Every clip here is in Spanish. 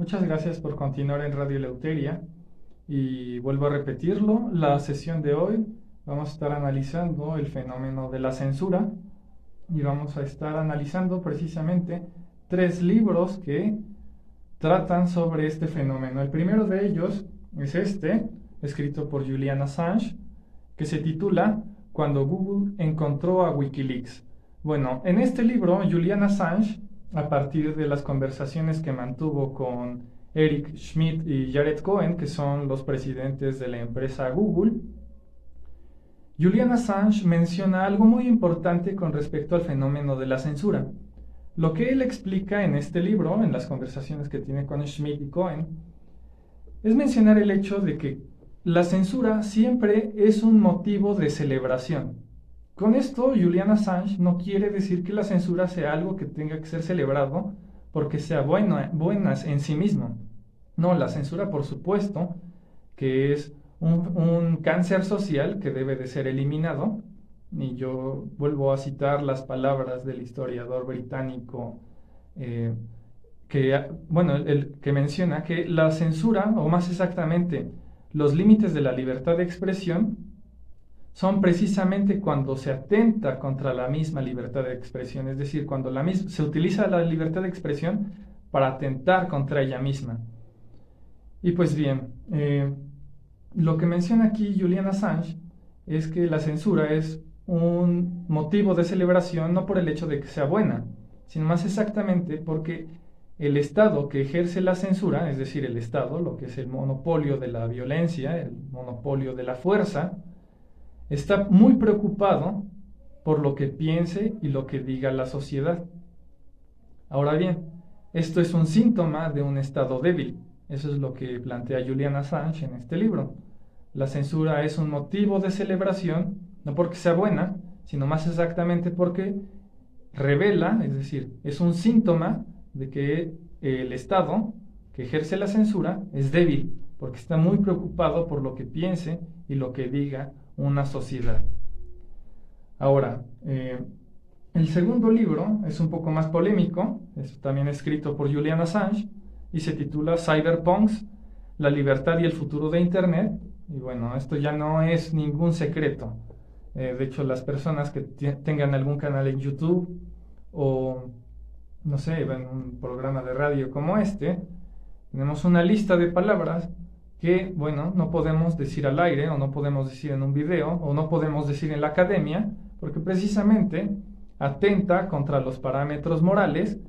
Muchas gracias por continuar en Radio Eleuteria y vuelvo a repetirlo, la sesión de hoy vamos a estar analizando el fenómeno de la censura y vamos a estar analizando precisamente tres libros que tratan sobre este fenómeno. El primero de ellos es este, escrito por Julian Assange, que se titula Cuando Google encontró a Wikileaks. Bueno, en este libro Julian Assange, a partir de las conversaciones que mantuvo con Eric Schmidt y Jared Cohen, que son los presidentes de la empresa Google, Julian Assange menciona algo muy importante con respecto al fenómeno de la censura. Lo que él explica en este libro, en las conversaciones que tiene con Schmidt y Cohen, es mencionar el hecho de que la censura siempre es un motivo de celebración. Con esto, Julian Assange no quiere decir que la censura sea algo que tenga que ser celebrado porque sea buena en sí mismo. No, la censura, por supuesto, que es un cáncer social que debe de ser eliminado. Y yo vuelvo a citar las palabras del historiador británico que menciona que la censura, o más exactamente, los límites de la libertad de expresión, son precisamente cuando se atenta contra la misma libertad de expresión, es decir, cuando se utiliza la libertad de expresión para atentar contra ella misma. Y pues bien, lo que menciona aquí Julian Assange es que la censura es un motivo de celebración no por el hecho de que sea buena, sino más exactamente porque el Estado que ejerce la censura, es decir, el Estado, lo que es el monopolio de la violencia, el monopolio de la fuerza, está muy preocupado por lo que piense y lo que diga la sociedad. Ahora bien, esto es un síntoma de un Estado débil. Eso es lo que plantea Julian Assange en este libro. La censura es un motivo de celebración, no porque sea buena, sino más exactamente porque revela, es decir, es un síntoma de que el Estado que ejerce la censura es débil, porque está muy preocupado por lo que piense y lo que diga una sociedad. Ahora, el segundo libro es un poco más polémico, es también escrito por Julian Assange y se titula Cyberpunks, la libertad y el futuro de Internet. Y bueno, esto ya no es ningún secreto. De hecho, las personas que tengan algún canal en YouTube o, no sé, en un programa de radio como este, tenemos una lista de palabras que, bueno, no podemos decir al aire o no podemos decir en un video o no podemos decir en la academia porque precisamente atenta contra los parámetros morales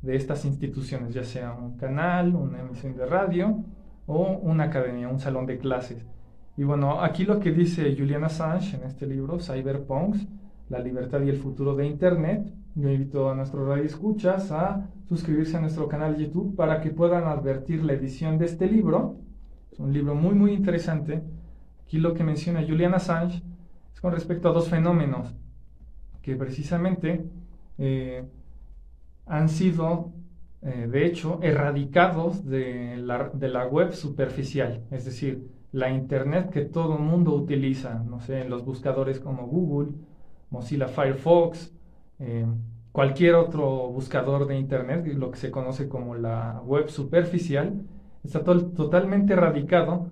de estas instituciones, ya sea un canal, una emisión de radio o una academia, un salón de clases. Y bueno, aquí lo que dice Julian Assange en este libro, Cyberpunks, la libertad y el futuro de Internet. Yo invito a nuestros radioescuchas a suscribirse a nuestro canal de YouTube para que puedan advertir la edición de este libro. Es un libro muy, muy interesante. Aquí lo que menciona Julian Assange es con respecto a dos fenómenos que precisamente han sido, de hecho, erradicados de la web superficial, es decir, la Internet que todo el mundo utiliza, no sé, en los buscadores como Google, Mozilla Firefox, cualquier otro buscador de Internet, lo que se conoce como la web superficial, está totalmente erradicado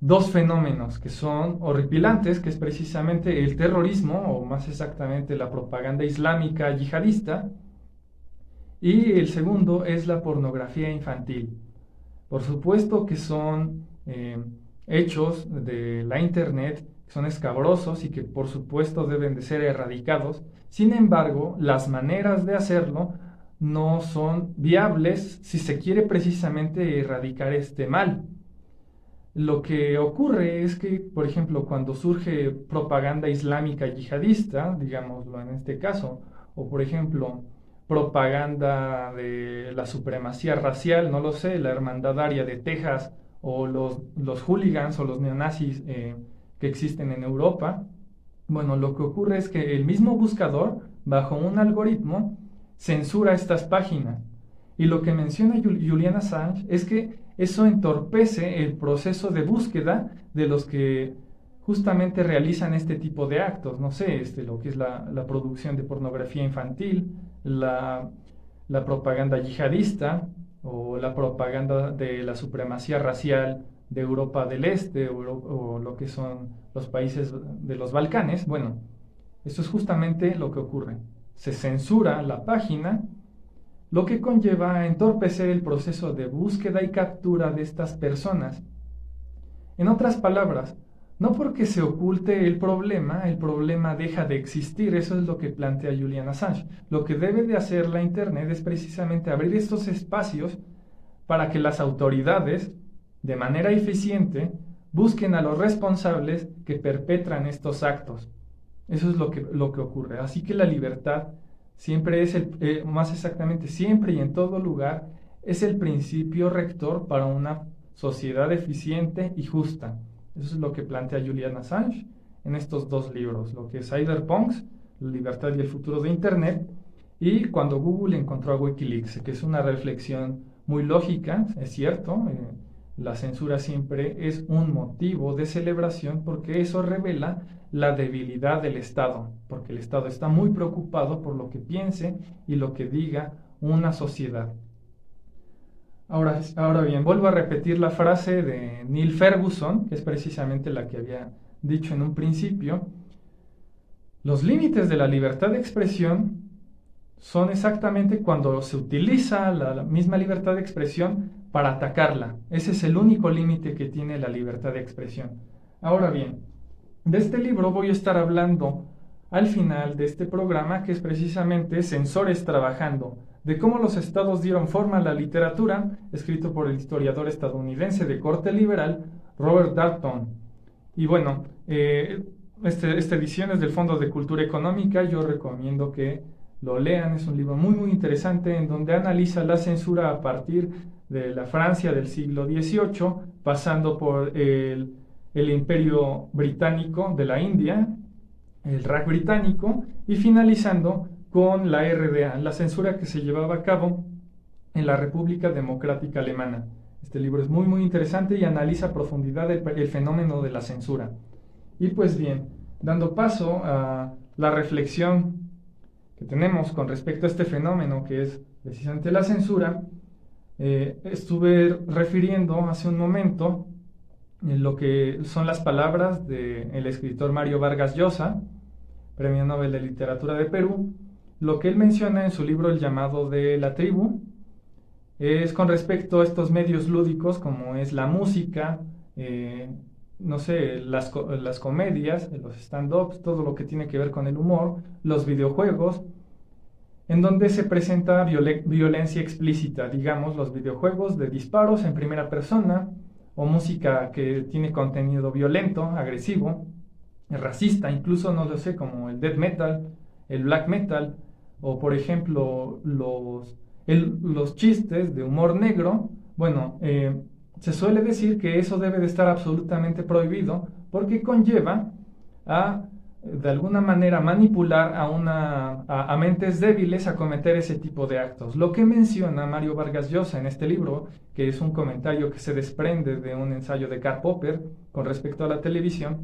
dos fenómenos que son horripilantes, que es precisamente el terrorismo, o más exactamente la propaganda islámica yihadista, y el segundo es la pornografía infantil. Por supuesto que son hechos de la Internet que son escabrosos y que por supuesto deben de ser erradicados. Sin embargo, las maneras de hacerlo no son viables si se quiere precisamente erradicar este mal. Lo que ocurre es que, por ejemplo, cuando surge propaganda islámica yihadista, digámoslo en este caso, o por ejemplo, propaganda de la supremacía racial, no lo sé, la Hermandad Aria de Texas, o los hooligans o los neonazis que existen en Europa, bueno, lo que ocurre es que el mismo buscador, bajo un algoritmo, censura estas páginas. Y lo que menciona Julian Assange es que eso entorpece el proceso de búsqueda de los que justamente realizan este tipo de actos. No sé, lo que es la producción de pornografía infantil, la propaganda yihadista, o la propaganda de la supremacía racial de Europa del Este o lo que son los países de los Balcanes. Bueno, esto es justamente lo que ocurre. Se censura la página, lo que conlleva a entorpecer el proceso de búsqueda y captura de estas personas. En otras palabras, no porque se oculte el problema deja de existir. Eso es lo que plantea Julian Assange. Lo que debe de hacer la Internet es precisamente abrir estos espacios para que las autoridades, de manera eficiente, busquen a los responsables que perpetran estos actos. Eso es lo que ocurre. Así que la libertad siempre es más exactamente, siempre y en todo lugar, es el principio rector para una sociedad eficiente y justa. Eso es lo que plantea Julian Assange en estos dos libros, lo que es Cyberpunks, la libertad y el futuro de Internet, y cuando Google encontró a Wikileaks, que es una reflexión muy lógica, es cierto. La censura siempre es un motivo de celebración porque eso revela la debilidad del Estado, porque el Estado está muy preocupado por lo que piense y lo que diga una sociedad. Ahora bien, vuelvo a repetir la frase de Neil Ferguson, que es precisamente la que había dicho en un principio. Los límites de la libertad de expresión son exactamente cuando se utiliza la misma libertad de expresión para atacarla. Ese es el único límite que tiene la libertad de expresión. Ahora bien, de este libro voy a estar hablando al final de este programa, que es precisamente Censores Trabajando, de cómo los estados dieron forma a la literatura, escrito por el historiador estadounidense de corte liberal, Robert Darnton. Y bueno, esta edición es del Fondo de Cultura Económica. Yo recomiendo que lo lean. Es un libro muy muy interesante en donde analiza la censura a partir de la Francia del siglo XVIII, pasando por el Imperio Británico de la India, el Raj británico, y finalizando con la RDA, la censura que se llevaba a cabo en la República Democrática Alemana. Este libro es muy muy interesante y analiza a profundidad el fenómeno de la censura. Y pues bien, dando paso a la reflexión que tenemos con respecto a este fenómeno que es precisamente la censura, estuve refiriendo hace un momento en lo que son las palabras del escritor Mario Vargas Llosa, Premio Nobel de Literatura de Perú. Lo que él menciona en su libro El llamado de la tribu es con respecto a estos medios lúdicos como es la música, no sé, las comedias, los stand-ups, todo lo que tiene que ver con el humor, los videojuegos, en donde se presenta violencia explícita, digamos, los videojuegos de disparos en primera persona, o música que tiene contenido violento, agresivo, racista, incluso, no lo sé, como el death metal, el black metal, o por ejemplo los chistes de humor negro. Bueno, se suele decir que eso debe de estar absolutamente prohibido porque conlleva a, de alguna manera, manipular a mentes débiles a cometer ese tipo de actos. Lo que menciona Mario Vargas Llosa en este libro, que es un comentario que se desprende de un ensayo de Karl Popper con respecto a la televisión,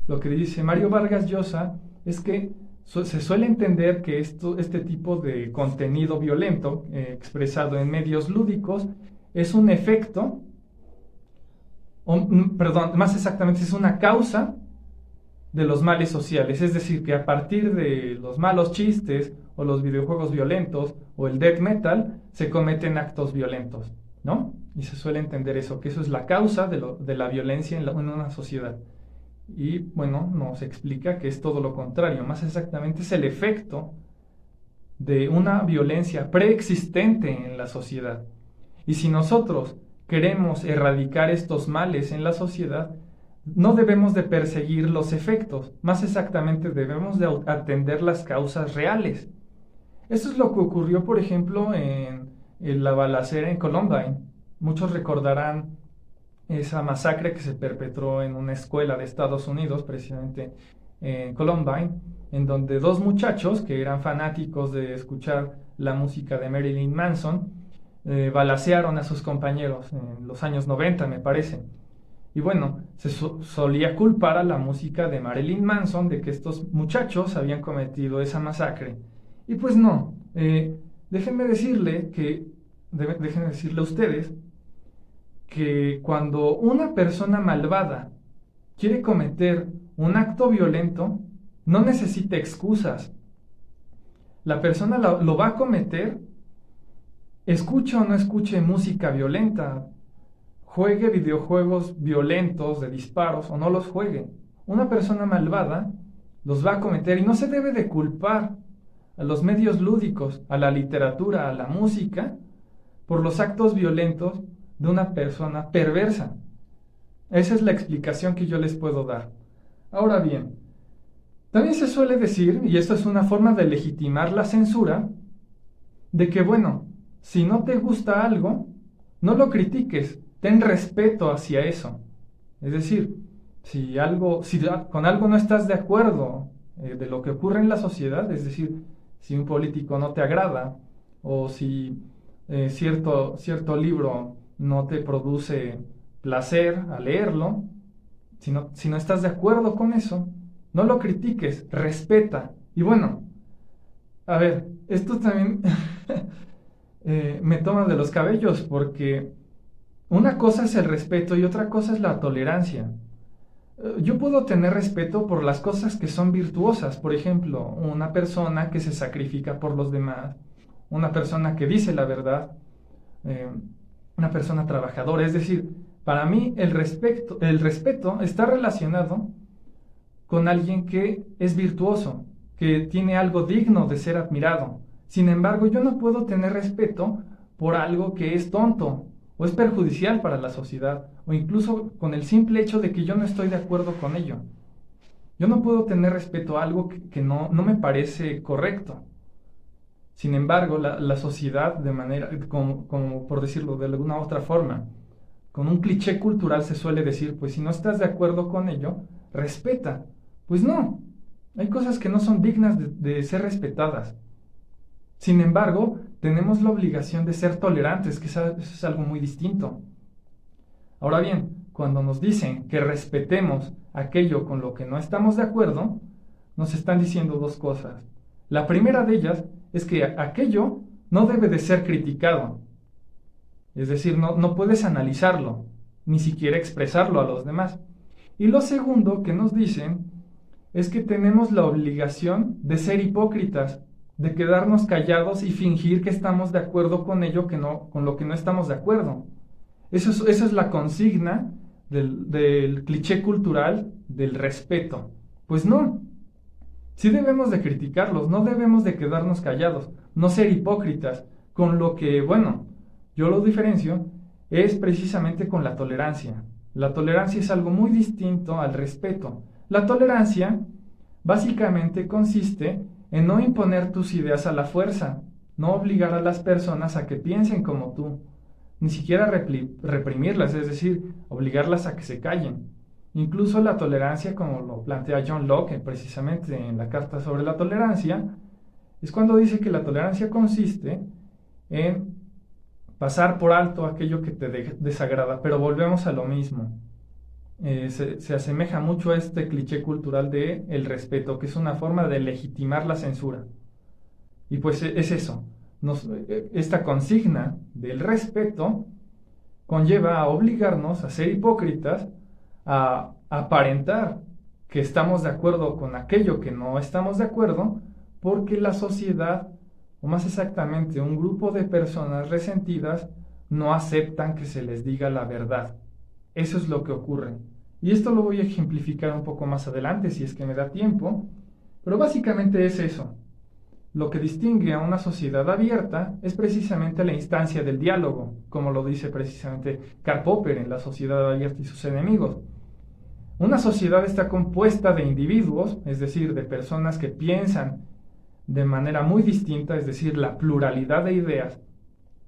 lo que dice Mario Vargas Llosa es que se suele entender que este tipo de contenido violento expresado en medios lúdicos es un efecto, perdón, más exactamente es una causa de los males sociales. Es decir, que a partir de los malos chistes o los videojuegos violentos o el death metal se cometen actos violentos, ¿no? Y se suele entender eso, que eso es la causa de la violencia en una sociedad. Y bueno, nos explica que es todo lo contrario, más exactamente es el efecto de una violencia preexistente en la sociedad. Y si nosotros queremos erradicar estos males en la sociedad, no debemos de perseguir los efectos, más exactamente debemos de atender las causas reales. Esto es lo que ocurrió, por ejemplo, en la balacera en Columbine. Muchos recordarán esa masacre que se perpetró en una escuela de Estados Unidos, precisamente en Columbine, en donde dos muchachos que eran fanáticos de escuchar la música de Marilyn Manson balacearon a sus compañeros en los años 90, me parece. Y bueno, se solía culpar a la música de Marilyn Manson de que estos muchachos habían cometido esa masacre. Y pues no, déjenme decirle que déjenme decirle a ustedes que cuando una persona malvada quiere cometer un acto violento, no necesita excusas. La persona lo va a cometer, escuche o no escuche música violenta, juegue videojuegos violentos de disparos o no los juegue. Una persona malvada los va a cometer y no se debe de culpar a los medios lúdicos, a la literatura, a la música, por los actos violentos de una persona perversa. Esa es la explicación que yo les puedo dar. Ahora bien, también se suele decir, y esto es una forma de legitimar la censura, de que bueno, si no te gusta algo, no lo critiques, ten respeto hacia eso. Es decir, si con algo no estás de acuerdo de lo que ocurre en la sociedad, es decir, si un político no te agrada o si cierto libro no te produce placer al leerlo, si no estás de acuerdo con eso, no lo critiques, respeta. Y bueno, a ver, esto también me toma de los cabellos porque una cosa es el respeto y otra cosa es la tolerancia. Yo puedo tener respeto por las cosas que son virtuosas, por ejemplo, una persona que se sacrifica por los demás, una persona que dice la verdad, una persona trabajadora. Es decir, para mí el respeto está relacionado con alguien que es virtuoso, que tiene algo digno de ser admirado. Sin embargo, yo no puedo tener respeto por algo que es tonto o es perjudicial para la sociedad, o incluso con el simple hecho de que yo no estoy de acuerdo con ello. Yo no puedo tener respeto a algo que no me parece correcto. Sin embargo, la sociedad, de manera, como por decirlo de alguna otra forma, con un cliché cultural se suele decir, pues si no estás de acuerdo con ello, respeta. Pues no, hay cosas que no son dignas de ser respetadas. Sin embargo, tenemos la obligación de ser tolerantes, que eso es algo muy distinto. Ahora bien, cuando nos dicen que respetemos aquello con lo que no estamos de acuerdo, nos están diciendo dos cosas. La primera de ellas es que aquello no debe de ser criticado. Es decir, no puedes analizarlo, ni siquiera expresarlo a los demás. Y lo segundo que nos dicen es que tenemos la obligación de ser hipócritas, de quedarnos callados y fingir que estamos de acuerdo con ello, con lo que no estamos de acuerdo. Esa es la consigna del cliché cultural del respeto. Pues no, sí debemos de criticarlos, no debemos de quedarnos callados, no ser hipócritas, con lo que, bueno, yo lo diferencio, es precisamente con la tolerancia. La tolerancia es algo muy distinto al respeto. La tolerancia básicamente consiste en no imponer tus ideas a la fuerza, no obligar a las personas a que piensen como tú, ni siquiera reprimirlas, es decir, obligarlas a que se callen. Incluso la tolerancia, como lo plantea John Locke precisamente en la Carta sobre la Tolerancia, es cuando dice que la tolerancia consiste en pasar por alto aquello que te desagrada, pero volvemos a lo mismo. Se asemeja mucho a este cliché cultural de el respeto, que es una forma de legitimar la censura. Y pues es eso. Esta consigna del respeto conlleva a obligarnos a ser hipócritas, a aparentar que estamos de acuerdo con aquello que no estamos de acuerdo, porque la sociedad, o más exactamente un grupo de personas resentidas, no aceptan que se les diga la verdad. Eso es lo que ocurre. Y esto lo voy a ejemplificar un poco más adelante, si es que me da tiempo. Pero básicamente es eso. Lo que distingue a una sociedad abierta es precisamente la instancia del diálogo, como lo dice precisamente Karl Popper en La sociedad abierta y sus enemigos. Una sociedad está compuesta de individuos, es decir, de personas que piensan de manera muy distinta, es decir, la pluralidad de ideas.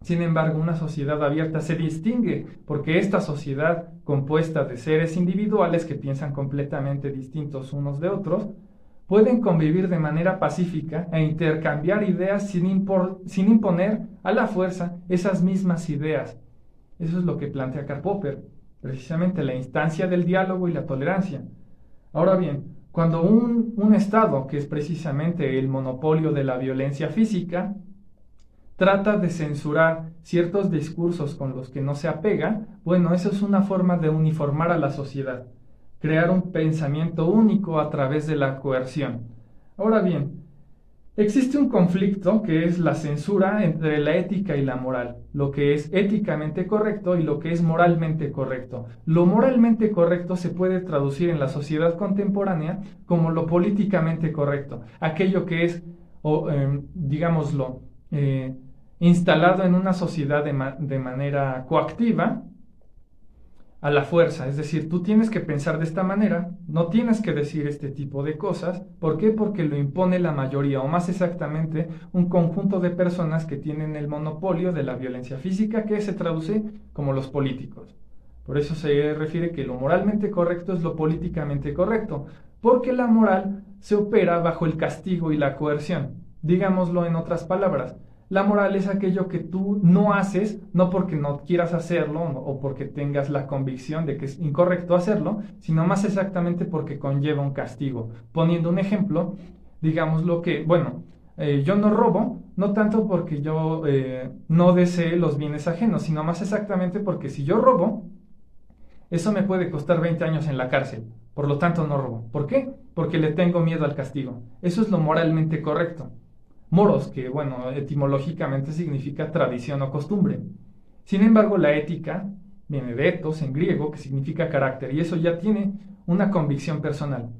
Sin embargo, una sociedad abierta se distingue porque esta sociedad compuesta de seres individuales que piensan completamente distintos unos de otros, pueden convivir de manera pacífica e intercambiar ideas sin imponer a la fuerza esas mismas ideas. Eso es lo que plantea Karl Popper, precisamente la instancia del diálogo y la tolerancia. Ahora bien, cuando un Estado, que es precisamente el monopolio de la violencia física, trata de censurar ciertos discursos con los que no se apega, bueno, eso es una forma de uniformar a la sociedad, crear un pensamiento único a través de la coerción. Ahora bien, existe un conflicto que es la censura entre la ética y la moral, lo que es éticamente correcto y lo que es moralmente correcto. Lo moralmente correcto se puede traducir en la sociedad contemporánea como lo políticamente correcto, aquello que es, digámoslo, instalado en una sociedad de manera coactiva, a la fuerza, es decir, tú tienes que pensar de esta manera, no tienes que decir este tipo de cosas. ¿Por qué? Porque lo impone la mayoría, o más exactamente, un conjunto de personas que tienen el monopolio de la violencia física, que se traduce como los políticos. Por eso se refiere que lo moralmente correcto es lo políticamente correcto, porque la moral se opera bajo el castigo y la coerción. Digámoslo en otras palabras, la moral es aquello que tú no haces, no porque no quieras hacerlo o porque tengas la convicción de que es incorrecto hacerlo, sino más exactamente porque conlleva un castigo. Poniendo un ejemplo, digámoslo que, bueno, yo no robo, no tanto porque yo no desee los bienes ajenos, sino más exactamente porque si yo robo, eso me puede costar 20 años en la cárcel. Por lo tanto, no robo. ¿Por qué? Porque le tengo miedo al castigo. Eso es lo moralmente correcto. Moros, que bueno, etimológicamente significa tradición o costumbre. Sin embargo, la ética viene de ethos en griego, que significa carácter, y eso ya tiene una convicción personal.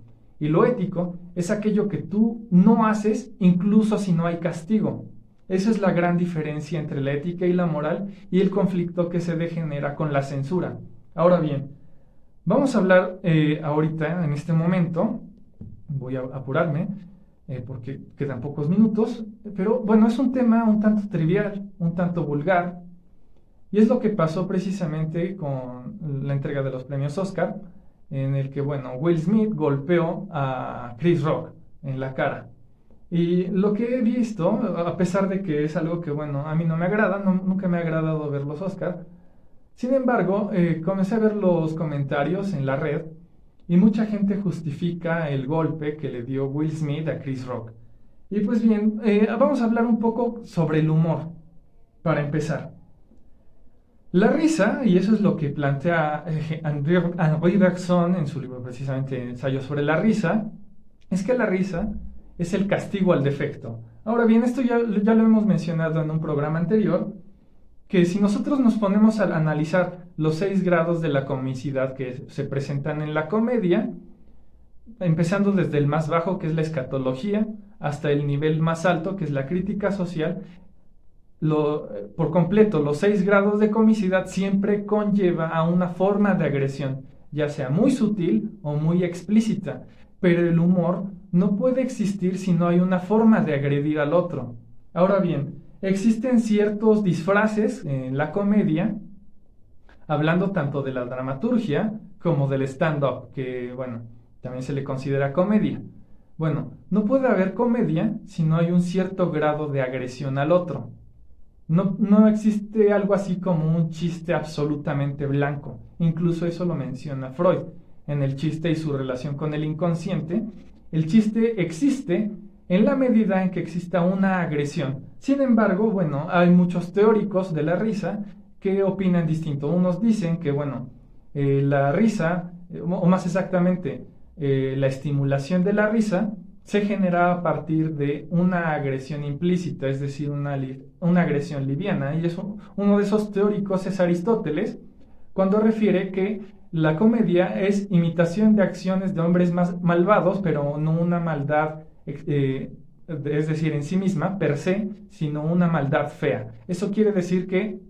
Y lo ético es aquello que tú no haces incluso si no hay castigo. Esa es la gran diferencia entre la ética y la moral y el conflicto que se degenera con la censura. Ahora bien, vamos a hablar ahorita, en este momento, voy a apurarme, porque quedan pocos minutos, pero bueno, es un tema un tanto trivial, un tanto vulgar, y es lo que pasó precisamente con la entrega de los premios Oscar, en el que, bueno, Will Smith golpeó a Chris Rock en la cara. Y lo que he visto, a pesar de que es algo que, bueno, a mí no me agrada, nunca me ha agradado ver los Oscar, sin embargo, comencé a ver los comentarios en la red, y mucha gente justifica el golpe que le dio Will Smith a Chris Rock. Y pues bien, vamos a hablar un poco sobre el humor, para empezar. La risa, y eso es lo que plantea Henri Bergson en su libro precisamente Ensayo sobre la risa, es que la risa es el castigo al defecto. Ahora bien, esto ya lo hemos mencionado en un programa anterior, que si nosotros nos ponemos a analizar los 6 grados de la comicidad que se presentan en la comedia, empezando desde el más bajo, que es la escatología, hasta el nivel más alto, que es la crítica social, por completo, los 6 grados de comicidad siempre conlleva a una forma de agresión, ya sea muy sutil o muy explícita, pero el humor no puede existir si no hay una forma de agredir al otro. Ahora bien, existen ciertos disfraces en la comedia, hablando tanto de la dramaturgia como del stand-up, que bueno, también se le considera comedia. Bueno, no puede haber comedia si no hay un cierto grado de agresión al otro. No existe algo así como un chiste absolutamente blanco. Incluso eso lo menciona Freud en El chiste y su relación con el inconsciente. El chiste existe en la medida en que exista una agresión. Sin embargo, bueno, hay muchos teóricos de la risa que opinan distinto. Unos dicen que, bueno, la risa, o más exactamente, la estimulación de la risa se genera a partir de una agresión implícita, es decir, una agresión liviana. Y eso, uno de esos teóricos es Aristóteles, cuando refiere que la comedia es imitación de acciones de hombres más malvados, pero no una maldad, es decir, en sí misma, per se, sino una maldad fea. Eso quiere decir que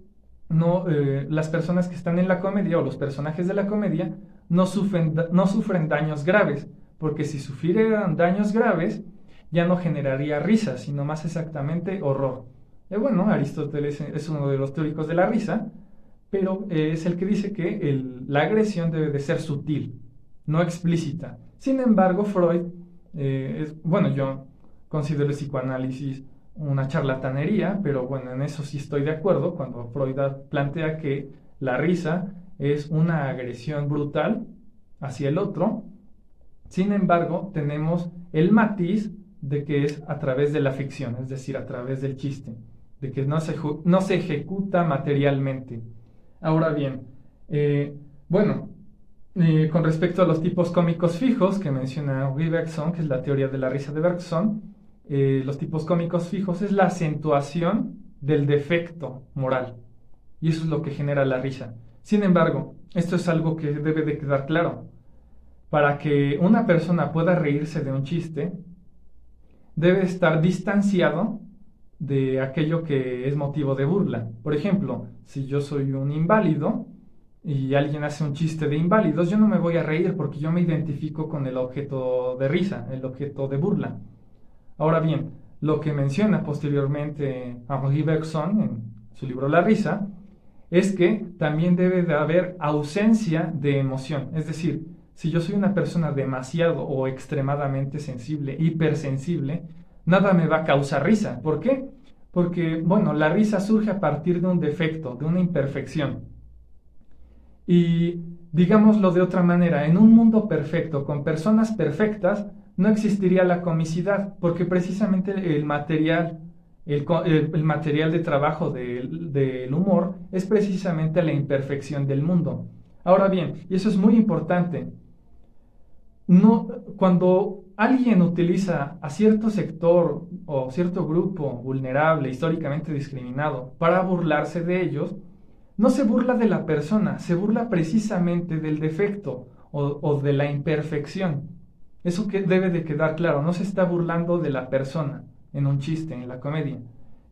no, las personas que están en la comedia o los personajes de la comedia no sufren daños graves, porque si sufrieran daños graves ya no generaría risa, sino más exactamente horror. Bueno, Aristóteles es uno de los teóricos de la risa, pero es el que dice que la agresión debe de ser sutil, no explícita. Sin embargo, Freud, bueno, yo considero el psicoanálisis una charlatanería, pero bueno, en eso sí estoy de acuerdo cuando Freud plantea que la risa es una agresión brutal hacia el otro. Sin embargo, tenemos el matiz de que es a través de la ficción, es decir, a través del chiste. de que no se ejecuta materialmente. Ahora bien, bueno, con respecto a los tipos cómicos fijos que menciona Guy Bergson, que es la teoría de la risa de Bergson, los tipos cómicos fijos es la acentuación del defecto moral, y eso es lo que genera la risa. Sin embargo, esto es algo que debe de quedar claro. Para que una persona pueda reírse de un chiste, debe estar distanciado de aquello que es motivo de burla. Por ejemplo, si yo soy un inválido y alguien hace un chiste de inválidos, yo no me voy a reír porque yo me identifico con el objeto de risa, el objeto de burla. Ahora bien, lo que menciona posteriormente Henri Bergson en su libro La risa, es que también debe de haber ausencia de emoción. Es decir, si yo soy una persona demasiado o extremadamente sensible, hipersensible, nada me va a causar risa. ¿Por qué? Porque, bueno, la risa surge a partir de un defecto, de una imperfección. Y digámoslo de otra manera, en un mundo perfecto, con personas perfectas, no existiría la comicidad, porque precisamente el material de trabajo del humor es precisamente la imperfección del mundo. Ahora bien, y eso es muy importante, no, cuando alguien utiliza a cierto sector o cierto grupo vulnerable, históricamente discriminado, para burlarse de ellos, no se burla de la persona, se burla precisamente del defecto o de la imperfección. Eso que debe de quedar claro, no se está burlando de la persona en un chiste, en la comedia.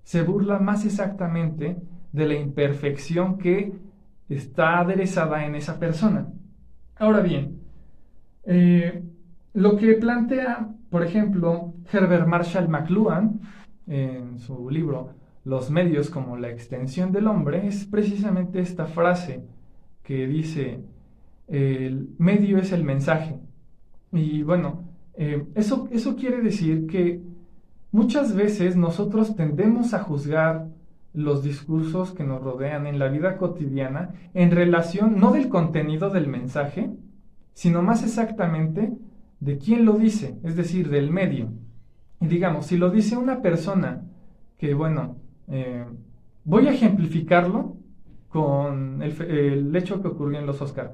Se burla más exactamente de la imperfección que está aderezada en esa persona. Ahora bien, lo que plantea, por ejemplo, Herbert Marshall McLuhan en su libro Los medios como la extensión del hombre, es precisamente esta frase que dice, el medio es el mensaje. Y bueno, eso quiere decir que muchas veces nosotros tendemos a juzgar los discursos que nos rodean en la vida cotidiana en relación no del contenido del mensaje, sino más exactamente de quién lo dice, es decir, del medio. Y digamos, si lo dice una persona que, bueno, voy a ejemplificarlo con el hecho que ocurrió en los Oscars.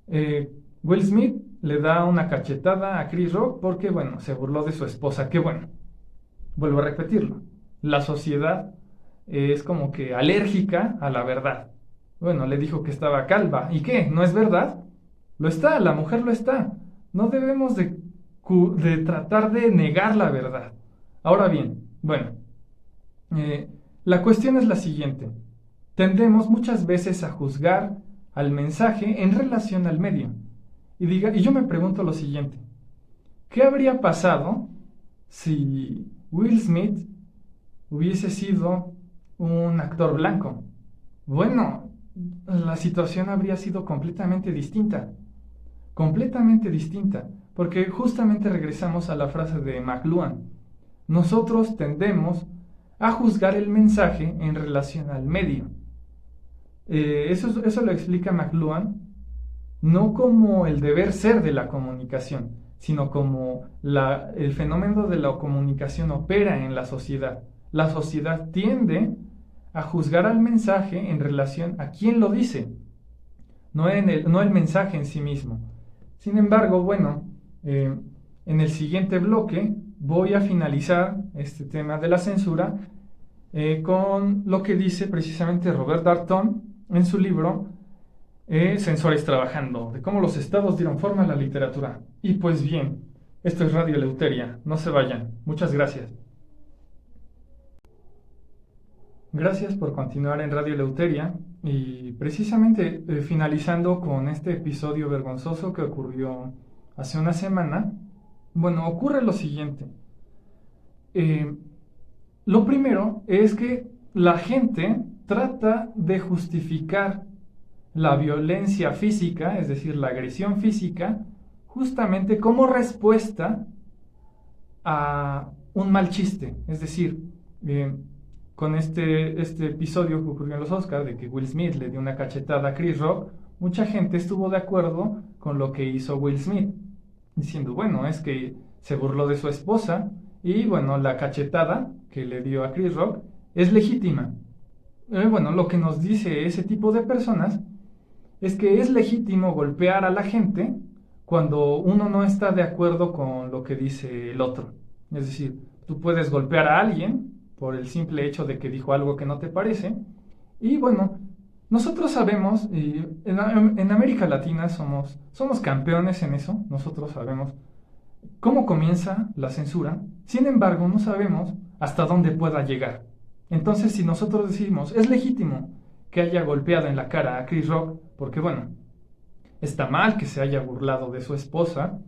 Will Smith le da una cachetada a Chris Rock porque, bueno, se burló de su esposa. Qué bueno. Vuelvo a repetirlo. La sociedad es como que alérgica a la verdad. Bueno, le dijo que estaba calva. ¿Y qué? ¿No es verdad? Lo está, la mujer lo está. No debemos de tratar de negar la verdad. Ahora bien, bueno, la cuestión es la siguiente. Tendemos muchas veces a juzgar al mensaje en relación al medio. Y yo me pregunto lo siguiente. ¿Qué habría pasado si Will Smith hubiese sido un actor blanco? Bueno, la situación habría sido completamente distinta. Completamente distinta. Porque justamente regresamos a la frase de McLuhan. Nosotros tendemos a juzgar el mensaje en relación al medio. Eso lo explica McLuhan no como el deber ser de la comunicación, sino como el fenómeno de la comunicación opera en la sociedad. La sociedad tiende a juzgar al mensaje en relación a quién lo dice, no el mensaje en sí mismo. Sin embargo, bueno, en el siguiente bloque voy a finalizar este tema de la censura con lo que dice precisamente Robert Darnton en su libro Censores Trabajando, de cómo los estados dieron forma a la literatura. Y pues bien, esto es Radio Eleuteria, no se vayan. Muchas gracias. Gracias por continuar en Radio Eleuteria y precisamente finalizando con este episodio vergonzoso que ocurrió hace una semana. Bueno, ocurre lo siguiente. Lo primero es que la gente trata de justificar la violencia física, es decir, la agresión física, justamente como respuesta a un mal chiste. Es decir, con este episodio que ocurrió en los Oscars, de que Will Smith le dio una cachetada a Chris Rock, mucha gente estuvo de acuerdo con lo que hizo Will Smith, diciendo, bueno, es que se burló de su esposa y, bueno, la cachetada que le dio a Chris Rock es legítima. Bueno, lo que nos dice ese tipo de personas es que es legítimo golpear a la gente cuando uno no está de acuerdo con lo que dice el otro. Es decir, tú puedes golpear a alguien por el simple hecho de que dijo algo que no te parece. Y bueno, nosotros sabemos, y en América Latina somos campeones en eso, nosotros sabemos cómo comienza la censura, sin embargo no sabemos hasta dónde pueda llegar. Entonces, si nosotros decimos, es legítimo que haya golpeado en la cara a Chris Rock, porque bueno, está mal que se haya burlado de su esposa,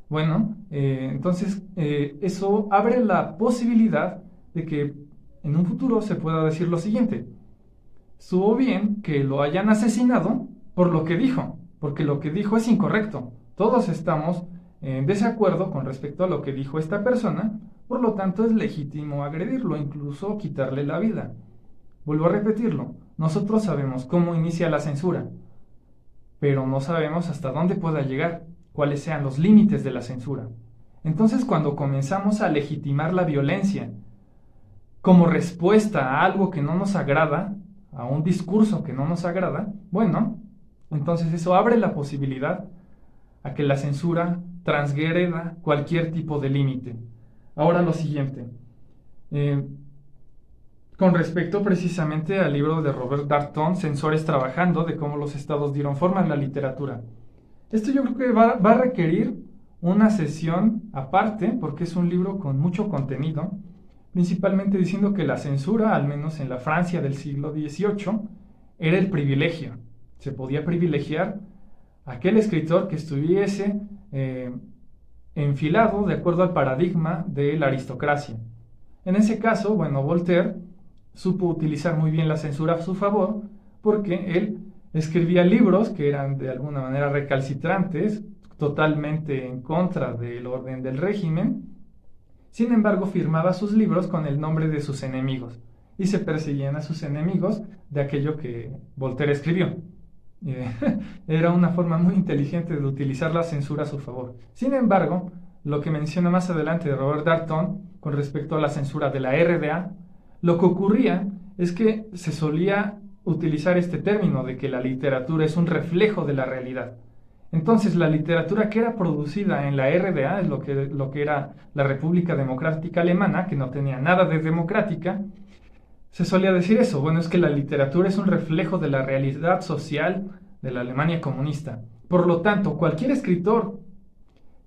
bueno, entonces eso abre la posibilidad de que en un futuro se pueda decir lo siguiente: estuvo bien que lo hayan asesinado por lo que dijo, porque lo que dijo es incorrecto. Todos estamos en desacuerdo con respecto a lo que dijo esta persona, por lo tanto es legítimo agredirlo, incluso quitarle la vida. Vuelvo a repetirlo, nosotros sabemos cómo inicia la censura, pero no sabemos hasta dónde pueda llegar, cuáles sean los límites de la censura. Entonces, cuando comenzamos a legitimar la violencia como respuesta a algo que no nos agrada, a un discurso que no nos agrada, bueno, entonces eso abre la posibilidad a que la censura transgreda cualquier tipo de límite. Ahora lo siguiente, con respecto precisamente al libro de Robert Darnton, Censores trabajando, de cómo los estados dieron forma a la literatura. Esto yo creo que va a requerir una sesión aparte, porque es un libro con mucho contenido, principalmente diciendo que la censura, al menos en la Francia del siglo XVIII, era el privilegio. Se podía privilegiar a aquel escritor que estuviese enfilado de acuerdo al paradigma de la aristocracia. En ese caso, bueno, Voltaire supo utilizar muy bien la censura a su favor, porque él escribía libros que eran de alguna manera recalcitrantes, totalmente en contra del orden del régimen. Sin embargo, firmaba sus libros con el nombre de sus enemigos y se perseguían a sus enemigos de aquello que Voltaire escribió. Era una forma muy inteligente de utilizar la censura a su favor. Sin embargo, lo que menciona más adelante de Robert Darnton con respecto a la censura de la RDA, lo que ocurría es que se solía utilizar este término de que la literatura es un reflejo de la realidad. Entonces, la literatura que era producida en la RDA, es lo que era la República Democrática Alemana, que no tenía nada de democrática, se solía decir eso. Bueno, es que la literatura es un reflejo de la realidad social de la Alemania comunista. Por lo tanto, cualquier escritor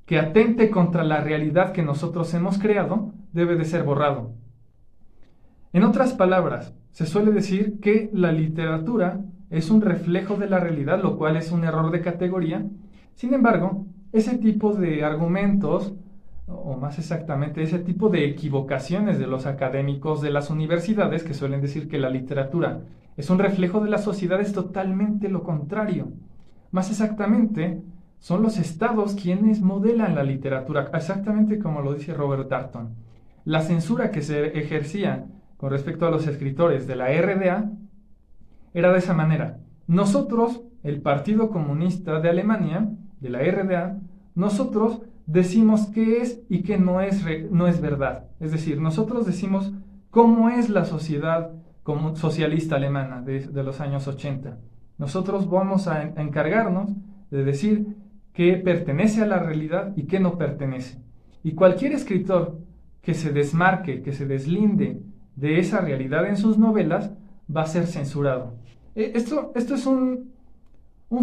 que atente contra la realidad que nosotros hemos creado debe de ser borrado. En otras palabras, se suele decir que la literatura es un reflejo de la realidad, lo cual es un error de categoría. Sin embargo, ese tipo de argumentos, o más exactamente, ese tipo de equivocaciones de los académicos de las universidades que suelen decir que la literatura es un reflejo de la sociedad, es totalmente lo contrario. Más exactamente, son los estados quienes modelan la literatura, exactamente como lo dice Robert Darnton. La censura que se ejercía con respecto a los escritores de la RDA era de esa manera. Nosotros, el Partido Comunista de Alemania, de la RDA, nosotros decimos qué es y qué no es verdad. Es decir, nosotros decimos cómo es la sociedad socialista alemana de los años 80. Nosotros vamos a encargarnos de decir qué pertenece a la realidad y qué no pertenece. Y cualquier escritor que se desmarque, que se deslinde de esa realidad en sus novelas, va a ser censurado. Esto es un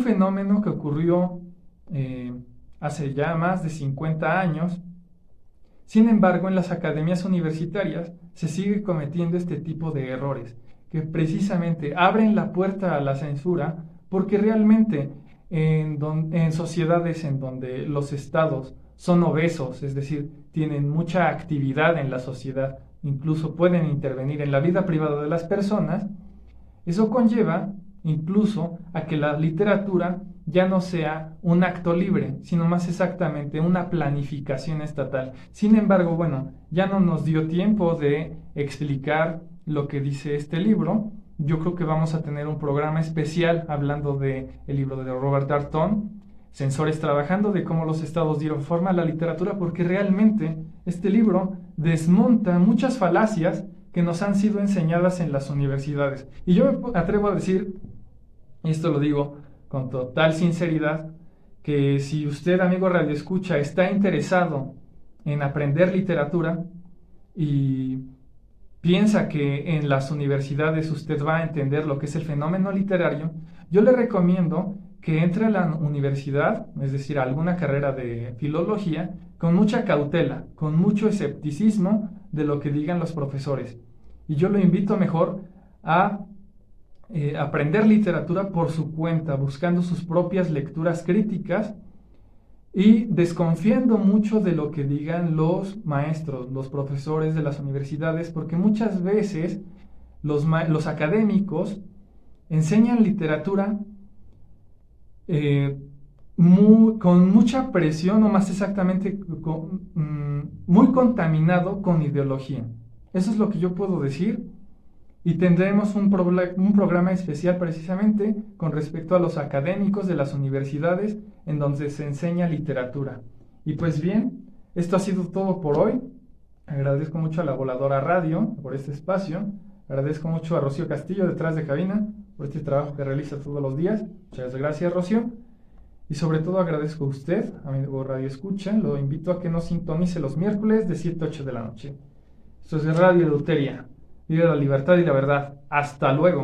fenómeno que ocurrió hace ya más de 50 años. Sin embargo, en las academias universitarias se sigue cometiendo este tipo de errores, que precisamente abren la puerta a la censura, porque realmente en sociedades en donde los estados son obesos, es decir, tienen mucha actividad en la sociedad, incluso pueden intervenir en la vida privada de las personas, eso conlleva incluso a que la literatura ya no sea un acto libre, sino más exactamente una planificación estatal. Sin embargo, bueno, ya no nos dio tiempo de explicar lo que dice este libro. Yo creo que vamos a tener un programa especial hablando del libro de Robert Darnton, Censores trabajando, de cómo los estados dieron forma a la literatura, porque realmente este libro desmonta muchas falacias que nos han sido enseñadas en las universidades. Y yo me atrevo a decir, y esto lo digo con total sinceridad, que si usted, amigo radioescucha, está interesado en aprender literatura y piensa que en las universidades usted va a entender lo que es el fenómeno literario, yo le recomiendo que entre a la universidad, es decir, a alguna carrera de filología, con mucha cautela, con mucho escepticismo de lo que digan los profesores. Y yo lo invito mejor a aprender literatura por su cuenta, buscando sus propias lecturas críticas y desconfiando mucho de lo que digan los maestros, los profesores de las universidades, porque muchas veces los académicos enseñan literatura con mucha presión, o más exactamente, muy contaminado con ideología. Eso es lo que yo puedo decir. Y tendremos un programa especial precisamente con respecto a los académicos de las universidades en donde se enseña literatura. Y pues bien, esto ha sido todo por hoy. Agradezco mucho a la Voladora Radio por este espacio. Agradezco mucho a Rocío Castillo detrás de cabina por este trabajo que realiza todos los días. Muchas gracias, Rocío. Y sobre todo agradezco a usted, amigo Radio Escucha. Lo invito a que nos sintonice los miércoles de 7 a 8 de la noche. Esto es Radio Eleuteria. Vive la libertad y la verdad. Hasta luego.